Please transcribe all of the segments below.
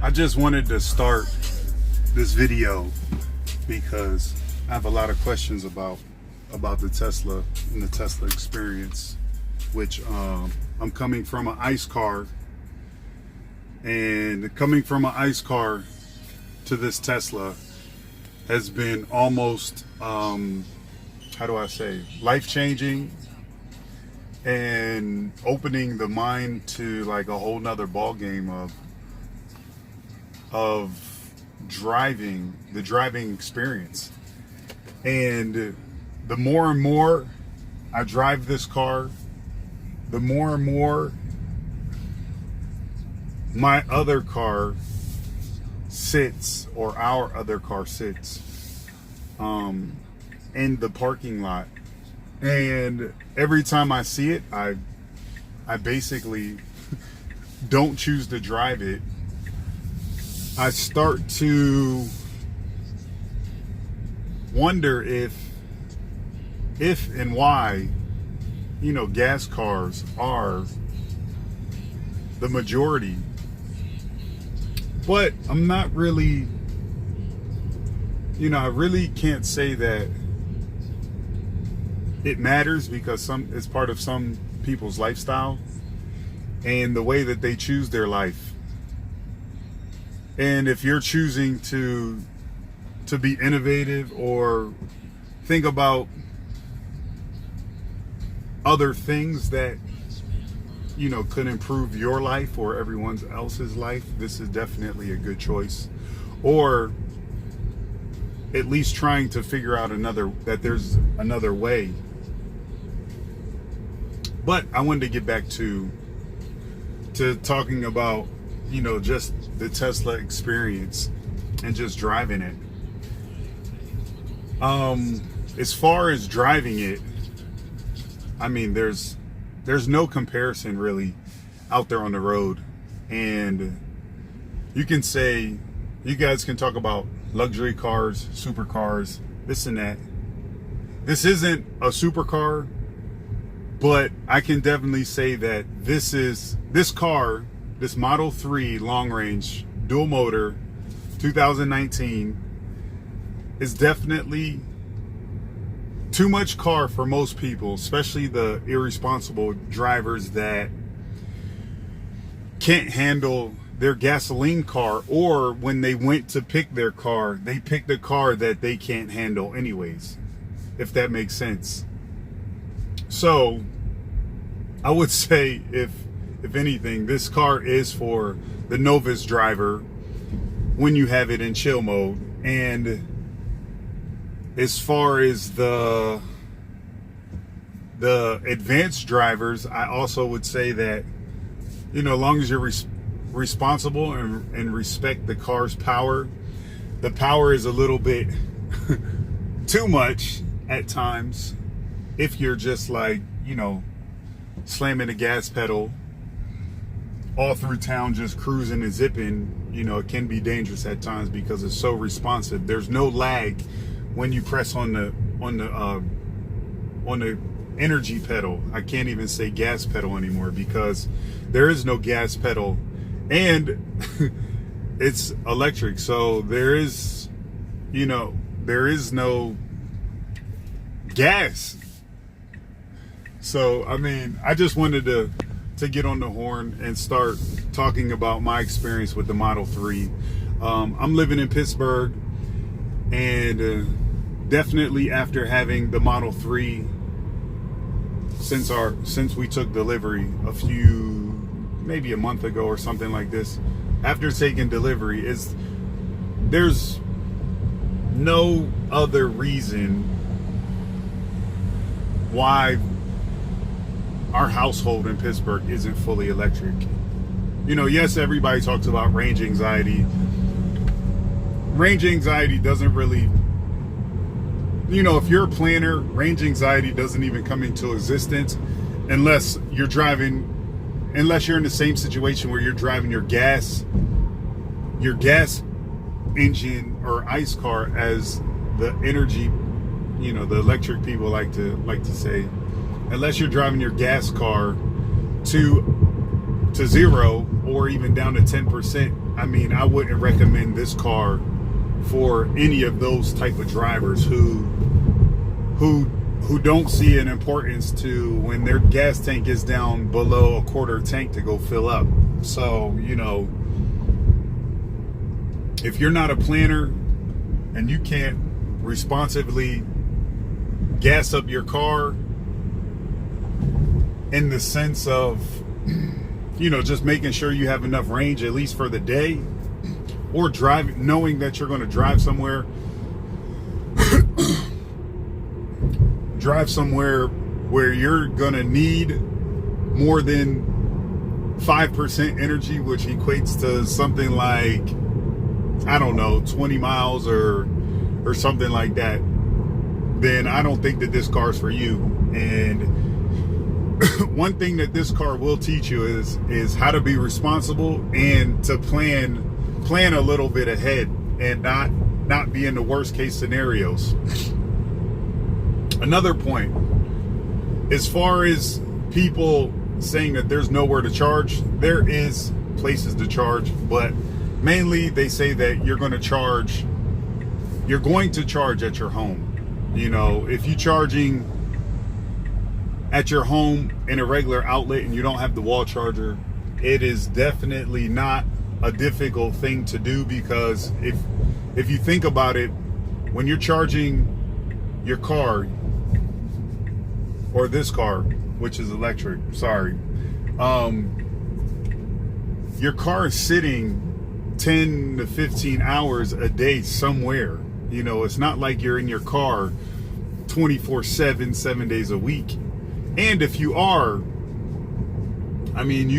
I just wanted to start this video because I have a lot of questions about the Tesla and the Tesla experience, which I'm coming from an ICE car, and coming from an ICE car to this Tesla has been almost how do I say, life-changing and opening the mind to like a whole nother ball game of driving, the driving experience. And the more and more I drive this car, the more and more my other car sits, or our other car sits in the parking lot. And every time I see it, I basically don't choose to drive it. I start to wonder if and why, you know, gas cars are the majority. But I'm not really, you know, I really can't say that it matters, because it's part of some people's lifestyle and the way that they choose their life. And if you're choosing to be innovative or think about other things that, you know, could improve your life or everyone else's life, this is definitely a good choice. Or at least trying to figure out that there's another way. But I wanted to get back to talking about, you know, just the Tesla experience and just driving it. As far as driving it, I mean, there's no comparison really out there on the road. And you can say, you guys can talk about luxury cars, supercars, this and that. This isn't a supercar, but I can definitely say that this car, this Model 3 long range dual motor 2019, is definitely too much car for most people, especially the irresponsible drivers that can't handle their gasoline car, or when they went to pick their car, they picked a car that they can't handle anyways, if that makes sense. So I would say, if anything, this car is for the novice driver when you have it in chill mode. And as far as the advanced drivers, I also would say that, you know, as long as you're responsible and respect the car's power, the power is a little bit too much at times. If you're just like, you know, slamming the gas pedal all through town, just cruising and zipping, you know, it can be dangerous at times because it's so responsive. There's no lag when you press on the energy pedal. I can't even say gas pedal anymore, because there is no gas pedal, and it's electric. So there is no gas. So I mean, I just wanted to get on the horn and start talking about my experience with the Model 3. I'm living in Pittsburgh, and definitely after having the Model 3 since we took delivery maybe a month ago or something like this, after taking delivery, there's no other reason why our household in Pittsburgh isn't fully electric. You know, yes, everybody talks about range anxiety. Range anxiety doesn't really, you know, if you're a planner, range anxiety doesn't even come into existence unless you're in the same situation where you're driving your gas engine or ICE car as the energy, you know, the electric people like to say. Unless you're driving your gas car to to 0 or even down to 10%, I mean, I wouldn't recommend this car for any of those type of drivers who don't see an importance to when their gas tank is down below a quarter tank to go fill up. So, you know, if you're not a planner and you can't responsibly gas up your car in the sense of, you know, just making sure you have enough range at least for the day, or knowing that you're going to drive somewhere where you're going to need more than 5% energy, which equates to something like, I don't know, 20 miles or something like that, then I don't think that this car is for you. And one thing that this car will teach you is how to be responsible and to plan a little bit ahead and not be in the worst case scenarios. Another point, as far as people saying that there's nowhere to charge, there is places to charge, but mainly they say that you're going to charge at your home. You know, if you're charging at your home in a regular outlet and you don't have the wall charger, it is definitely not a difficult thing to do, because if you think about it, when you're charging your car, or this car, which is electric, your car is sitting 10 to 15 hours a day somewhere. You know, it's not like you're in your car 24/7, 7 days a week. And if you are, I mean,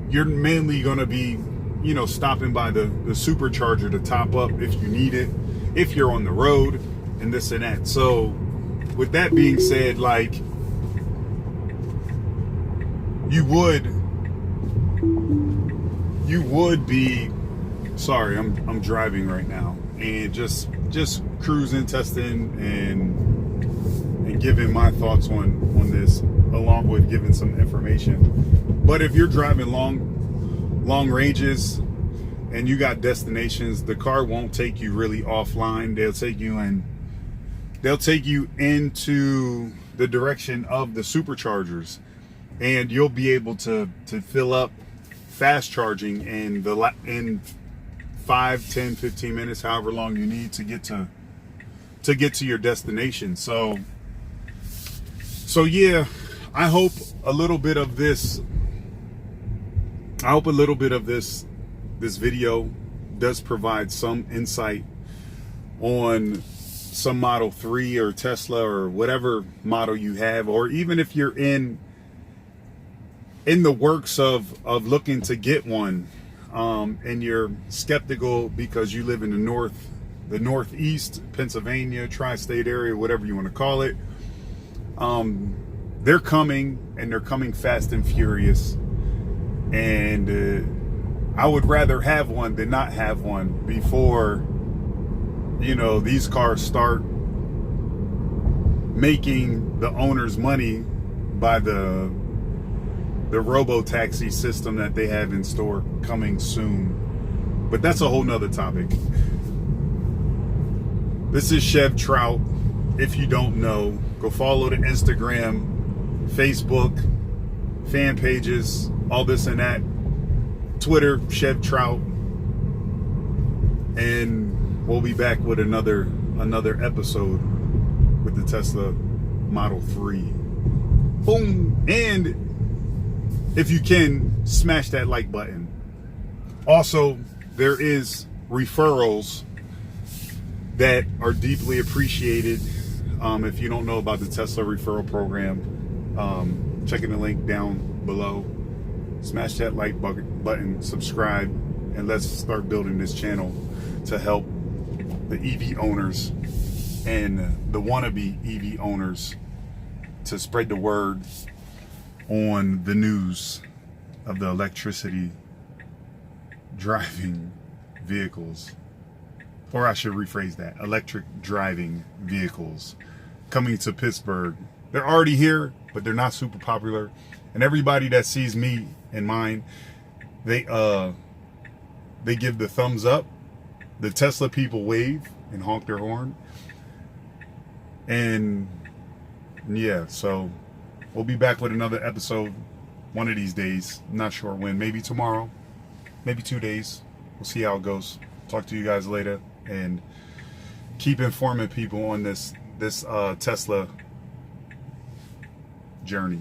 you're mainly going to be, you know, stopping by the supercharger to top up if you need it, if you're on the road, and this and that. So with that being said, like, you would be, sorry, I'm driving right now and just cruising, testing, and giving my thoughts on this, along with giving some information. But if you're driving long ranges and you got destinations, the car won't take you really offline. They'll take you into the direction of the superchargers, and you'll be able to fill up fast charging in 5, 10, 15 minutes, however long you need to get to your destination. So yeah, I hope a little bit of this video does provide some insight on some Model 3 or Tesla or whatever model you have, or even if you're in the works of looking to get one, and you're skeptical because you live in the Northeast, Pennsylvania, tri-state area, whatever you want to call it. They're coming, and they're coming fast and furious. And I would rather have one than not have one before, you know, these cars start making the owners money by the robo-taxi system that they have in store coming soon. But that's a whole nother topic. This is Chev Trout. If you don't know, go follow the Instagram, Facebook, fan pages, all this and that. Twitter, Chev Trout. And we'll be back with another episode with the Tesla Model 3. Boom. And if you can, smash that like button. Also, there is referrals that are deeply appreciated. If you don't know about the Tesla referral program, checking the link down below. Smash that like button, subscribe, and let's start building this channel to help the EV owners and the wannabe EV owners to spread the word on the news of the electricity driving vehicles. Or I should rephrase that, electric driving vehicles coming to Pittsburgh. They're already here, but they're not super popular. And everybody that sees me and mine they give the thumbs up. The Tesla people wave and honk their horn. And yeah, so we'll be back with another episode one of these days. I'm not sure when. Maybe tomorrow. Maybe 2 days. We'll see how it goes. Talk to you guys later, and keep informing people on this Tesla journey.